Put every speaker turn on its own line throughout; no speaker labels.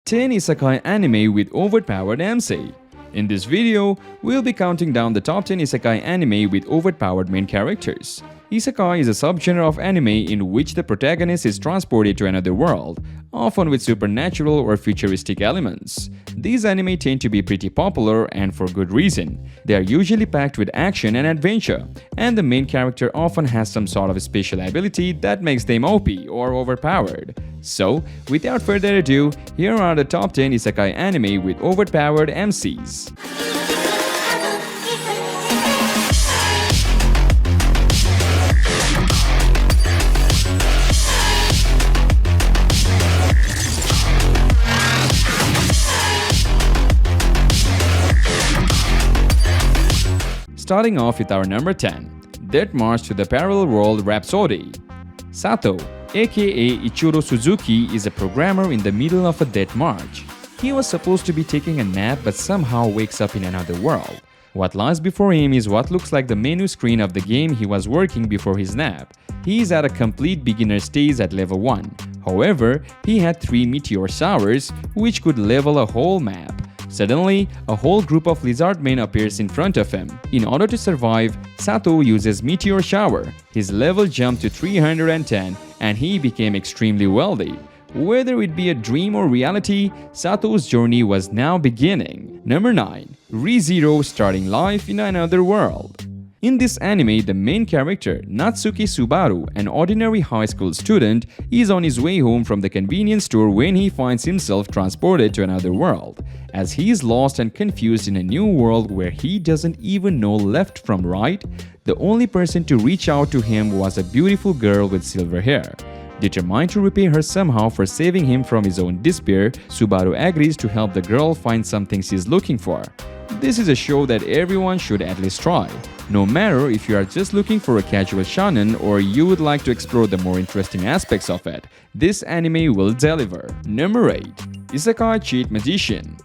10 Isekai Anime with Overpowered MC. In this video, we'll be counting down the top 10 Isekai Anime with overpowered main characters. Isekai is a subgenre of anime in which the protagonist is transported to another world, often with supernatural or futuristic elements. These anime tend to be pretty popular, and for good reason. They are usually packed with action and adventure, and the main character often has some sort of special ability that makes them OP or overpowered. So, without further ado, here are the top 10 Isekai anime with overpowered MCs. Starting off with our number 10, Death March to the Parallel World Rhapsody. Sato, aka Ichiro Suzuki, is a programmer in the middle of a death march. He was supposed to be taking a nap but somehow wakes up in another world. What lies before him is what looks like the menu screen of the game he was working before his nap. He is at a complete beginner stage at level 1. However, he had 3 meteor showers, which could level a whole map. Suddenly, a whole group of lizard men appears in front of him. In order to survive, Sato uses Meteor Shower. His level jumped to 310 and he became extremely wealthy. Whether it be a dream or reality, Sato's journey was now beginning. Number 9. ReZero starting life in another world. In this anime, the main character, Natsuki Subaru, an ordinary high school student, is on his way home from the convenience store when he finds himself transported to another world. As he is lost and confused in a new world where he doesn't even know left from right, the only person to reach out to him was a beautiful girl with silver hair. Determined to repay her somehow for saving him from his own despair, Subaru agrees to help the girl find something she's looking for. This is a show that everyone should at least try. No matter if you are just looking for a casual shonen or you would like to explore the more interesting aspects of it, this anime will deliver. Number 8. Isekai Cheat Magician.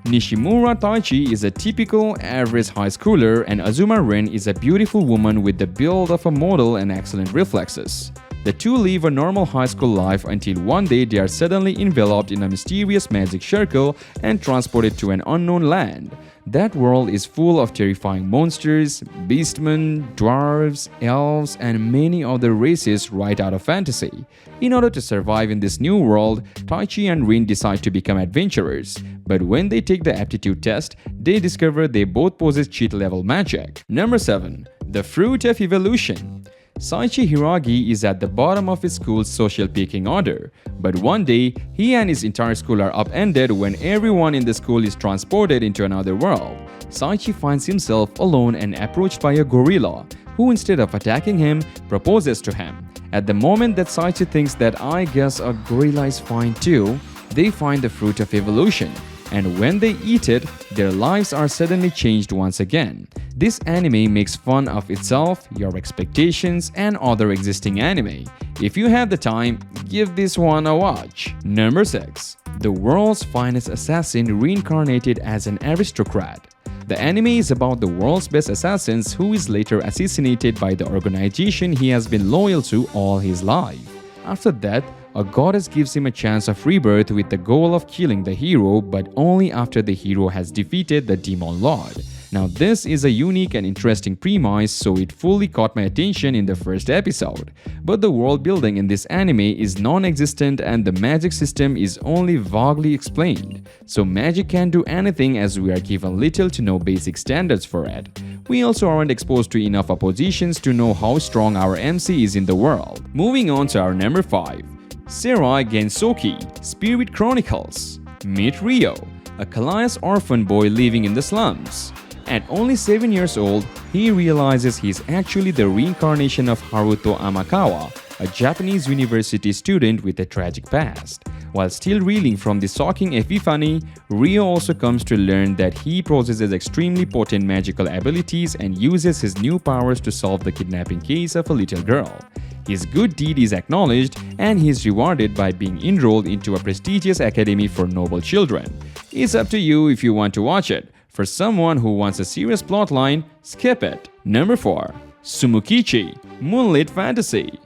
Nishimura Taichi is a typical average high schooler and Azuma Ren is a beautiful woman with the build of a model and excellent reflexes. The two live a normal high school life until one day they are suddenly enveloped in a mysterious magic circle and transported to an unknown land. That world is full of terrifying monsters, beastmen, dwarves, elves, and many other races right out of fantasy. In order to survive in this new world, Taichi and Rin decide to become adventurers. But when they take the aptitude test, they discover they both possess cheat-level magic. Number 7. The Fruit of Evolution. Saichi Hiragi is at the bottom of his school's social pecking order, but one day, he and his entire school are upended when everyone in the school is transported into another world. Saichi finds himself alone and approached by a gorilla, who instead of attacking him, proposes to him. At the moment that Saichi thinks that I guess a gorilla is fine too, they find the Fruit of Evolution. And when they eat it, their lives are suddenly changed once again. This anime makes fun of itself, your expectations, and other existing anime. If you have the time, give this one a watch. Number 6. The world's finest assassin reincarnated as an aristocrat. The anime is about the world's best assassin who is later assassinated by the organization he has been loyal to all his life. After that, a goddess gives him a chance of rebirth with the goal of killing the hero, but only after the hero has defeated the Demon Lord. Now this is a unique and interesting premise, so it fully caught my attention in the first episode. But the world building in this anime is non-existent and the magic system is only vaguely explained. So magic can't do anything as we are given little to no basic standards for it. We also aren't exposed to enough oppositions to know how strong our MC is in the world. Moving on to our number 5. Seirei Gensouki, Spirit Chronicles. Meet Ryo, a Kalias orphan boy living in the slums. At only 7 years old, he realizes he's actually the reincarnation of Haruto Amakawa, a Japanese university student with a tragic past. While still reeling from the shocking epiphany, Ryo also comes to learn that he possesses extremely potent magical abilities and uses his new powers to solve the kidnapping case of a little girl. His good deed is acknowledged and he is rewarded by being enrolled into a prestigious academy for noble children. It's up to you if you want to watch it. For someone who wants a serious plotline, skip it. Number 4. Tsukimichi, Moonlit Fantasy.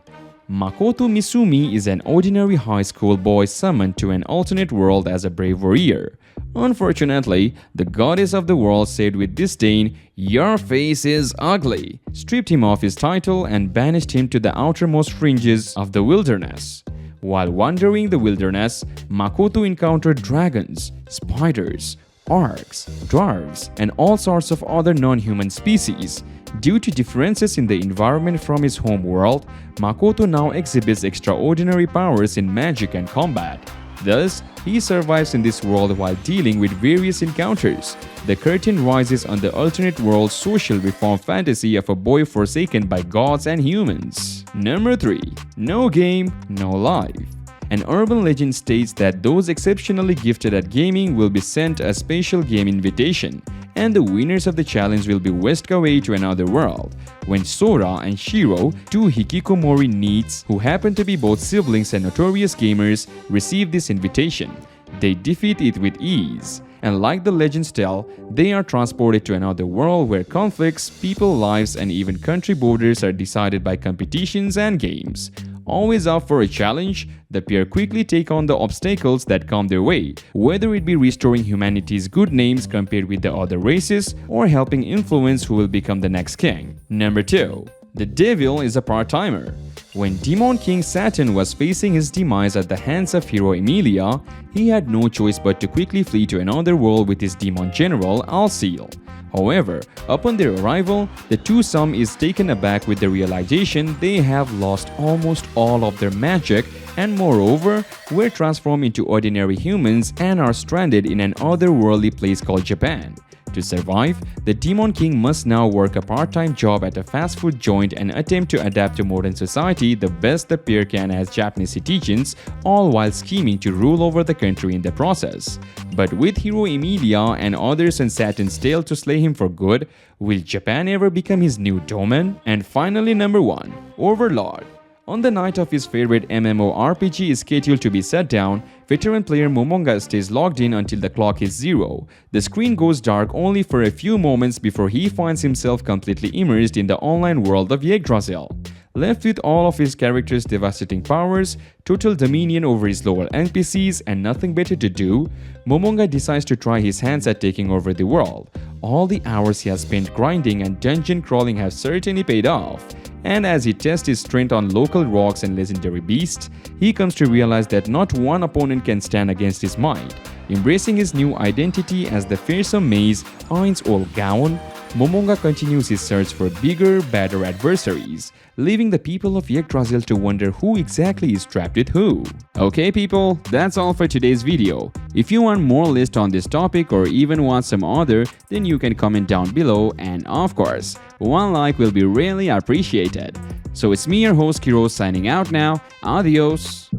Makoto Misumi is an ordinary high school boy summoned to an alternate world as a brave warrior. Unfortunately, the goddess of the world said with disdain, "Your face is ugly," stripped him of his title and banished him to the outermost fringes of the wilderness. While wandering the wilderness, Makoto encountered dragons, spiders, orcs, dwarves, and all sorts of other non-human species. Due to differences in the environment from his home world, Makoto now exhibits extraordinary powers in magic and combat. Thus, he survives in this world while dealing with various encounters. The curtain rises on the alternate world's social reform fantasy of a boy forsaken by gods and humans. Number 3. No game, no life. An urban legend states that those exceptionally gifted at gaming will be sent a special game invitation, and the winners of the challenge will be whisked away to another world. When Sora and Shiro, two hikikomori neets who happen to be both siblings and notorious gamers, receive this invitation, they defeat it with ease. And like the legends tell, they are transported to another world where conflicts, people lives, and even country borders are decided by competitions and games. Always up for a challenge, the pair quickly take on the obstacles that come their way, whether it be restoring humanity's good names compared with the other races or helping influence who will become the next king. Number 2. The devil is a part-timer. When Demon King Saturn was facing his demise at the hands of hero Emilia, he had no choice but to quickly flee to another world with his demon general Alciel. However, upon their arrival, the twosome is taken aback with the realization they have lost almost all of their magic and moreover were transformed into ordinary humans and are stranded in an otherworldly place called Japan. To survive, the Demon King must now work a part-time job at a fast food joint and attempt to adapt to modern society the best the pair can as Japanese citizens, all while scheming to rule over the country in the process. But with hero Emilia and others on Saturn's tail to slay him for good, will Japan ever become his new domain? And finally, number 1. Overlord. On the night of his favorite MMORPG is scheduled to be shut down, veteran player Momonga stays logged in until the clock is 0. The screen goes dark only for a few moments before he finds himself completely immersed in the online world of Yggdrasil. Left with all of his characters' devastating powers, total dominion over his lower NPCs, and nothing better to do, Momonga decides to try his hands at taking over the world. All the hours he has spent grinding and dungeon crawling have certainly paid off. And as he tests his strength on local rocks and legendary beasts, he comes to realize that not one opponent can stand against his might. Embracing his new identity as the fearsome maze Ainz Ol Gaon, Momonga continues his search for bigger, badder adversaries, leaving the people of Yggdrasil to wonder who exactly is trapped with who. Okay people, that's all for today's video. If you want more list on this topic or even want some other, then you can comment down below, and of course, one like will be really appreciated. So it's me, your host Kiro, signing out now. Adios!